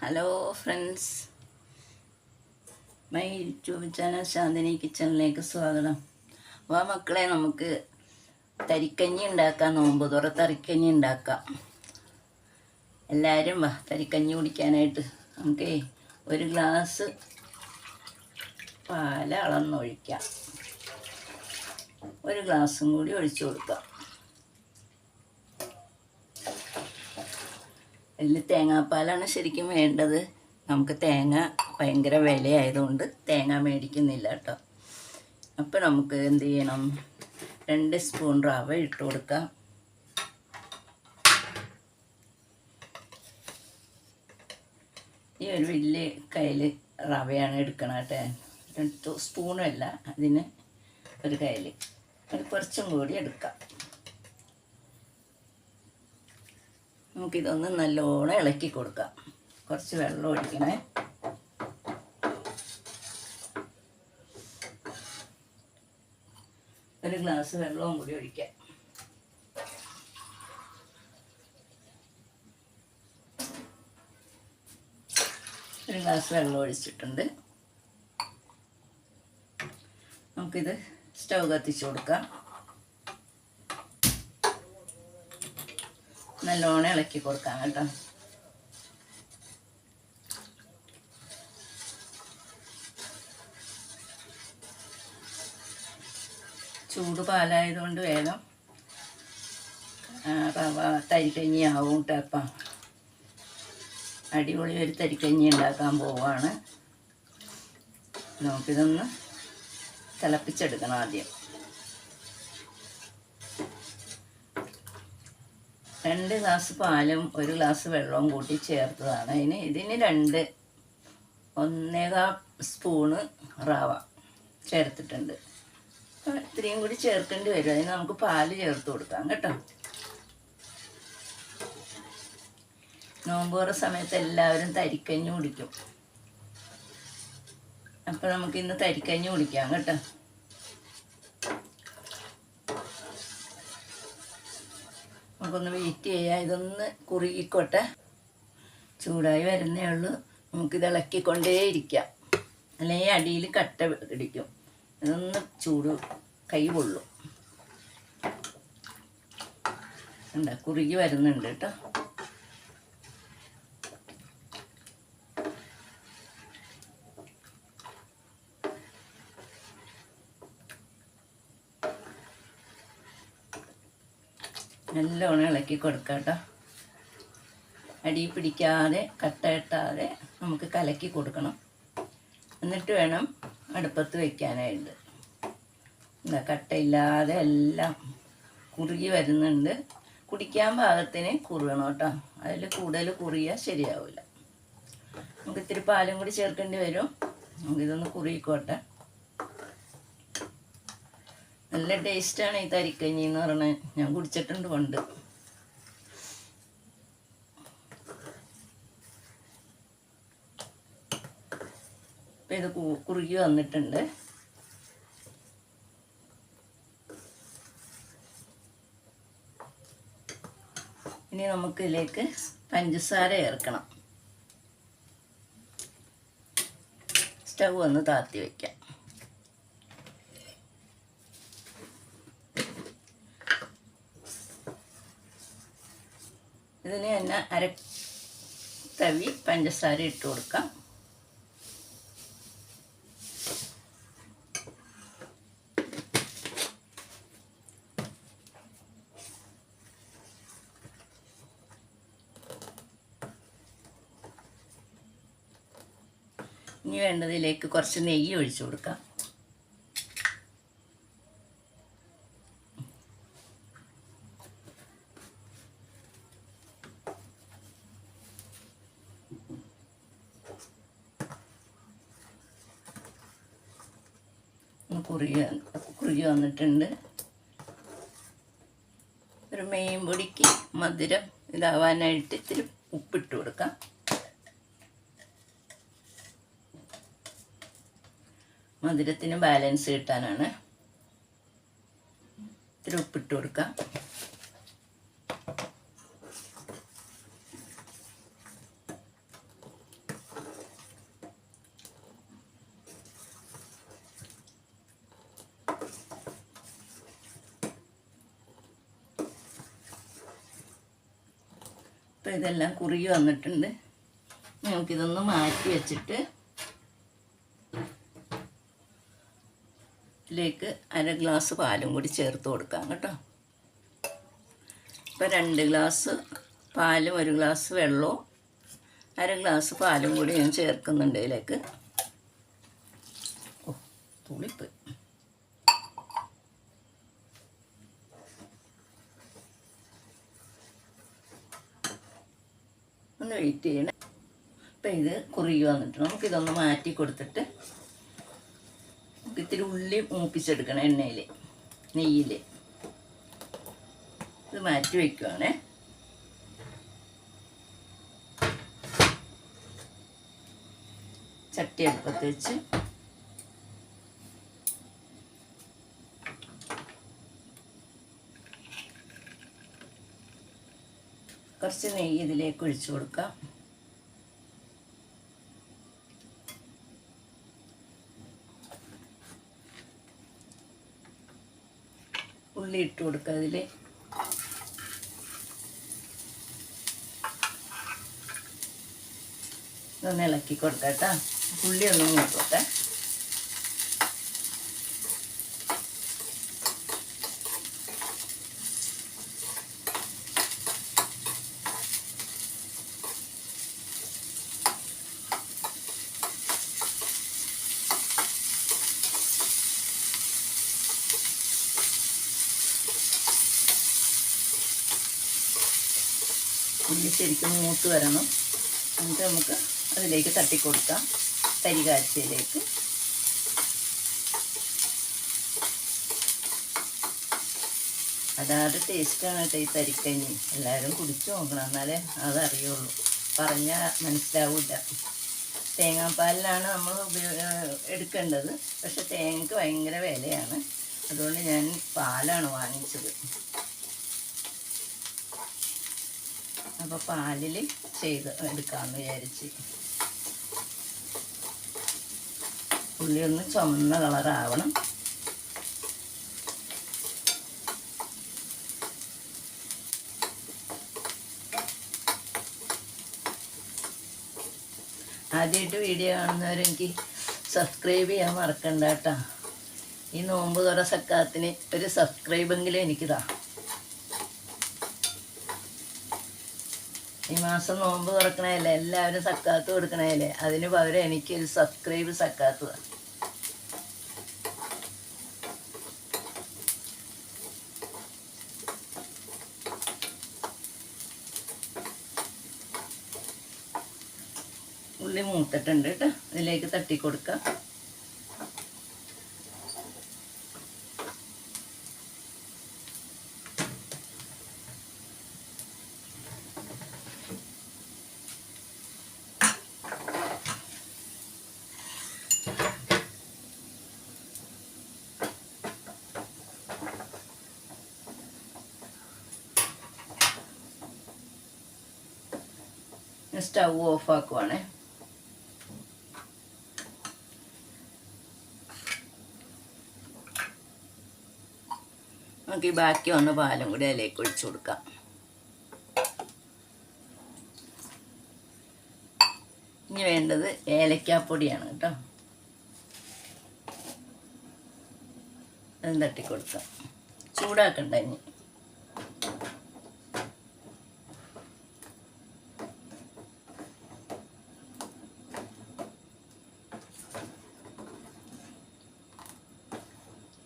Hello friends, my YouTube channel Shanthini കിച്ചണിലേക്ക് സ്വാഗതം. വാ മക്കളെ, നമുക്ക് തരിക്കഞ്ഞി ഉണ്ടാക്കാം. നോമ്പ് തുറ തരിക്കഞ്ഞി ഉണ്ടാക്കാം. എല്ലാവരും വാ തരിക്കഞ്ഞി കുടിക്കാനായിട്ട്. നമുക്ക് ഒരു ഗ്ലാസ് പാല് അളന്നൊഴിക്കാം. ഒരു ഗ്ലാസും കൂടി ഒഴിച്ചു കൊടുക്കാം. ഇതിൽ തേങ്ങാപ്പാലാണ് ശരിക്കും വേണ്ടത്. നമുക്ക് തേങ്ങ ഭയങ്കര വിലയായതുകൊണ്ട് തേങ്ങ മേടിക്കുന്നില്ല കേട്ടോ. അപ്പോൾ നമുക്ക് എന്ത് ചെയ്യണം, 2 സ്പൂൺ റവ ഇട്ട് കൊടുക്കാം. ഈ ഒരു വലിയ കയ്യിൽ റവയാണ് എടുക്കണം കേട്ടോ. 2 സ്പൂണല്ല, അതിന് ഒരു കയ്യിൽ അത് കുറച്ചും കൂടി എടുക്കാം. നമുക്കിതൊന്ന് നല്ലോണം ഇളക്കി കൊടുക്കാം. കുറച്ച് വെള്ളം ഒഴിക്കണേ. ഒരു ഗ്ലാസ് വെള്ളവും കൂടി ഒഴിക്കാം. ഒരു ഗ്ലാസ് വെള്ളം ഒഴിച്ചിട്ടുണ്ട്. നമുക്കിത് സ്റ്റൗ കത്തിച്ച് കൊടുക്കാം. നല്ലോണം ഇളക്കി കൊടുക്കാം കേട്ടോ. ചൂട് പാലായതുകൊണ്ട് വേഗം റവ തരിക്കഞ്ഞി ആവും കേട്ടോ. അടിപൊളി ഒരു തരിക്കഞ്ഞി ഉണ്ടാക്കാൻ പോവാണ്. നമുക്കിതൊന്ന് തിളപ്പിച്ചെടുക്കണം. ആദ്യം 2 ഗ്ലാസ് പാലും 1 ഗ്ലാസ് വെള്ളവും കൂട്ടി ചേർത്തതാണ്. ഇതിന് 1.25 സ്പൂണ് റവ ചേർത്തിട്ടുണ്ട്. ഇത്രയും കൂടി ചേർക്കേണ്ടി വരും. അതിന് നമുക്ക് പാല് ചേർത്ത് കൊടുക്കാം കേട്ടോ. നോമ്പ് തുറ സമയത്ത് എല്ലാവരും തരിക്കഞ്ഞി കുടിക്കും. അപ്പോൾ നമുക്കിന്ന് തരിക്കഞ്ഞി കുടിക്കാം കേട്ടോ. നമുക്കൊന്ന് വെയിറ്റ് ചെയ്യാം. ഇതൊന്ന് കുറുകിക്കോട്ടെ. ചൂടായി വരുന്നേ ഉള്ളൂ. നമുക്കിത് ഇളക്കിക്കൊണ്ടേയിരിക്കാം, അല്ലെങ്കിൽ അടിയിൽ കട്ട പിടിക്കും. ഇതൊന്ന് ചൂട് കൈ പൊള്ളും. എന്താ കുറുകി വരുന്നുണ്ട് കേട്ടോ. നല്ലോണം ഇളക്കി കൊടുക്കാം കേട്ടോ. അടി പിടിക്കാതെ കട്ട കെട്ടാതെ നമുക്ക് കലക്കി കൊടുക്കണം. എന്നിട്ട് വേണം അടുപ്പത്ത് വയ്ക്കാനായിട്ട്. എന്താ കട്ടയില്ലാതെ എല്ലാം കുറുകി വരുന്നുണ്ട്. കുടിക്കാൻ പാകത്തിന് കുറുകണം കേട്ടോ. അതിൽ കൂടുതൽ കുറുകിയാൽ ശരിയാവില്ല. നമുക്ക് ഇത്തിരി പാലും കൂടി ചേർക്കേണ്ടി വരും. നമുക്കിതൊന്ന് കുറുകിക്കോട്ടെ. നല്ല ടേസ്റ്റാണ് ഈ തരിക്കഞ്ഞി എന്ന് പറഞ്ഞാൽ. ഞാൻ കുടിച്ചിട്ടുണ്ട് പണ്ട്. ഇപ്പം ഇത് കുറുകി വന്നിട്ടുണ്ട്. ഇനി നമുക്ക് ഇതിലേക്ക് പഞ്ചസാര ചേർക്കണം. സ്റ്റൗ ഒന്ന് താത്തി വയ്ക്കാം. ഇതിന് തന്നെ 1/2 തവി പഞ്ചസാര ഇട്ട് കൊടുക്കാം. ഇനി വേണ്ടതിലേക്ക് കുറച്ച് നെയ്യ് ഒഴിച്ചു കൊടുക്കാം. കുറുകി വന്നിട്ടുണ്ട്. ഒരു മെയിൻ പൊടിക്ക് മധുരം ഇതാവാനായിട്ട് ഇത്തിരി ഉപ്പിട്ട് കൊടുക്കാം. മധുരത്തിന് ബാലൻസ് കിട്ടാനാണ്. ഇത്തിരി ഉപ്പിട്ട് കൊടുക്കാം. അപ്പോൾ ഇതെല്ലാം കുറുകി വന്നിട്ടുണ്ട്. നമുക്കിതൊന്ന് മാറ്റി വെച്ചിട്ട് ഇതിലേക്ക് 1/2 ഗ്ലാസ് പാലും കൂടി ചേർത്ത് കൊടുക്കാം കേട്ടോ. ഇപ്പോൾ 2 ഗ്ലാസ് പാലും 1 ഗ്ലാസ് വെള്ളവും 1/2 ഗ്ലാസ് പാലും കൂടി ഞാൻ ചേർക്കുന്നുണ്ട് ഇതിലേക്ക്. ഓ, തുളിപ്പോയി. ഒന്ന് വെയിറ്റ് ചെയ്യണം. അപ്പം ഇത് കുറുകി വന്നിട്ട് നമുക്കിതൊന്ന് മാറ്റി കൊടുത്തിട്ട് ഇത്തിരി ഉള്ളി മൂപ്പിച്ചെടുക്കണം എണ്ണയിൽ, നെയ്യിൽ. ഇത് മാറ്റി വയ്ക്കുവാണേ. ചട്ടി അടുപ്പത്ത് വെച്ച് കുറച്ച് നെയ്യ് ഇതിലേക്ക് ഒഴിച്ചു കൊടുക്കാം. ഉള്ളി ഇട്ട് കൊടുക്കുക. അതിൽ ഇതൊന്ന് ഇളക്കി കൊടുക്കാം കേട്ടോ. ഉള്ളി ഒന്ന് നോക്കട്ടെ. ഉള്ളി ശരിക്കും മൂത്ത് വരണം. എന്നിട്ട് നമുക്ക് അതിലേക്ക് തട്ടിക്കൊടുക്കാം, തരി കാച്ചിയിലേക്ക്. അതാത് ടേസ്റ്റാണ് കേട്ടോ ഈ തരിക്കഞ്ഞി. എല്ലാവരും കുടിച്ചു നോക്കണം, എന്നാലേ അതറിയുള്ളൂ. പറഞ്ഞാൽ മനസ്സിലാവില്ല. തേങ്ങാപ്പാലിലാണ് നമ്മൾ എടുക്കേണ്ടത്. പക്ഷെ തേങ്ങയ്ക്ക് ഭയങ്കര വിലയാണ്. അതുകൊണ്ട് ഞാൻ പാലാണ് വാങ്ങിച്ചത്. അപ്പോൾ പാലിൽ ചെയ്ത് എടുക്കാമെന്ന് വിചാരിച്ച്. ഉള്ളി ഒന്ന് ചുമന്ന കളറാവണം. ആദ്യമായിട്ട് വീഡിയോ കാണുന്നവരെനിക്ക് സബ്സ്ക്രൈബ് ചെയ്യാൻ മറക്കണ്ട കേട്ടോ. ഈ നോമ്പ് തുറ സക്കാത്തിന് ഒരു സബ്സ്ക്രൈബെങ്കിലും എനിക്കിതാ. ഈ മാസം നോമ്പ് തുറക്കണതല്ലേ, എല്ലാവരും സക്കാത്ത് കൊടുക്കണതല്ലേ, അതിന് പകരം എനിക്കൊരു സബ്സ്ക്രൈബ് സക്കാത്ത്. ഉള്ളി മൂത്തിട്ടുണ്ട് കേട്ടോ. ഇതിലേക്ക് തട്ടിക്കൊടുക്കാം. Stove off ആക്കുവാണേ. നമുക്ക് ഈ ബാക്കി വന്ന പാലും കൂടി അതിലേക്ക് ഒഴിച്ചു കൊടുക്കാം. ഇനി വേണ്ടത് ഏലക്കാപ്പൊടിയാണ് കേട്ടോ. അതും തട്ടിക്കൊടുക്കാം. ചൂടാക്കണ്ട ഇനി.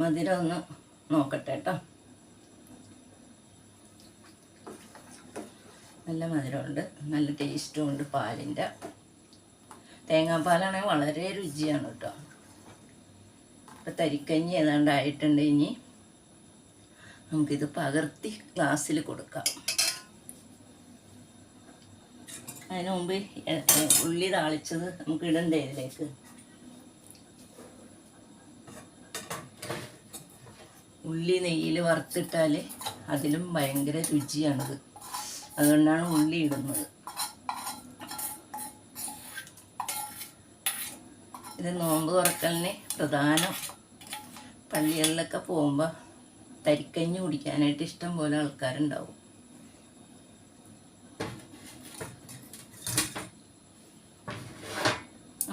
മധുരം ഒന്ന് നോക്കട്ടെ കേട്ടോ. നല്ല മധുരമുണ്ട്, നല്ല ടേസ്റ്റും ഉണ്ട് പാലിൻ്റെ. തേങ്ങാപ്പാലാണെങ്കിൽ വളരെ രുചിയാണ് കേട്ടോ. ഇപ്പം തരിക്കഞ്ഞി ഏതാണ്ട് ആയിട്ടുണ്ട്. ഇനി നമുക്കിത് പകർത്തി ഗ്ലാസ്സിൽ കൊടുക്കാം. അതിന് മുമ്പ് ഉള്ളി താളിച്ചത് നമുക്ക് ഇടണ്ടേ ഇതിലേക്ക്. ഉള്ളി നെയ്യിൽ വറുത്തിട്ടാൽ അതിലും ഭയങ്കര രുചിയാണിത്. അതുകൊണ്ടാണ് ഉള്ളി ഇടുന്നത്. ഇത് നോമ്പ് തുറക്കലിന് പ്രധാനം. പള്ളികളിലൊക്കെ പോകുമ്പോൾ തരിക്കഞ്ഞി കുടിക്കാനായിട്ട് ഇഷ്ടം പോലെ ആൾക്കാരുണ്ടാവും.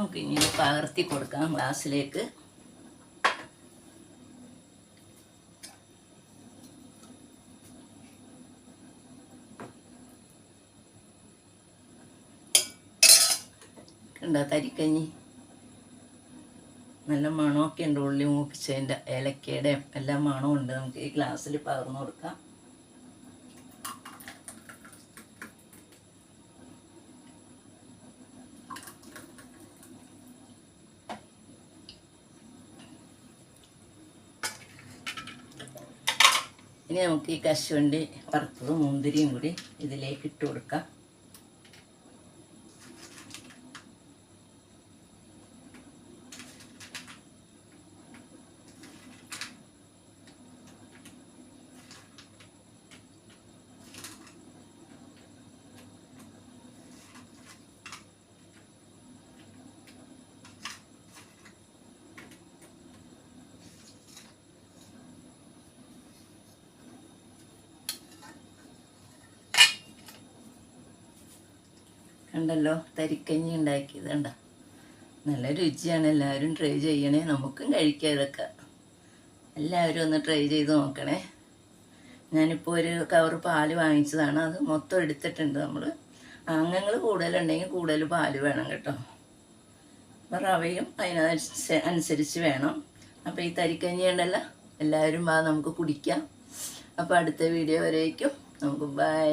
നമുക്ക് ഇനി പകർത്തി കൊടുക്കാം ഗ്ലാസ്സിലേക്ക്. കണ്ടോ തരിക്കഞ്ഞി? നല്ല മണമൊക്കെ ഉണ്ട്, ഉള്ളി മൂപ്പിച്ചതിൻ്റെ ഏലക്കയുടെയും എല്ലാം മണമുണ്ട്. നമുക്ക് ഈ ഗ്ലാസ്സിൽ പകർന്നു കൊടുക്കാം. ഇനി നമുക്ക് ഈ കശുവണ്ടി വറുത്തതും മുന്തിരിയും കൂടി ഇതിലേക്ക് ഇട്ട് കൊടുക്കാം. കണ്ടല്ലോ തരിക്കഞ്ഞി ഉണ്ടാക്കിയത് കണ്ടോ? നല്ല രുചിയാണ്. എല്ലാവരും ട്രൈ ചെയ്യണേ. നമുക്കും കഴിക്കാം ഇതൊക്കെ. എല്ലാവരും ഒന്ന് ട്രൈ ചെയ്ത് നോക്കണേ. ഞാനിപ്പോൾ ഒരു കവർ പാല് വാങ്ങിച്ചതാണ്. അത് മൊത്തം എടുത്തിട്ടുണ്ട് നമ്മൾ. അംഗങ്ങൾ കൂടുതലുണ്ടെങ്കിൽ കൂടുതൽ പാല് വേണം കേട്ടോ. അപ്പോൾ റവയും അതിനനുസരിച്ച് വേണം. അപ്പോൾ ഈ തരിക്കഞ്ഞി ഉണ്ടല്ലോ, എല്ലാവരും നമുക്ക് കുടിക്കാം. അപ്പോൾ അടുത്ത വീഡിയോ വരേക്കും നമുക്ക് ബൈ.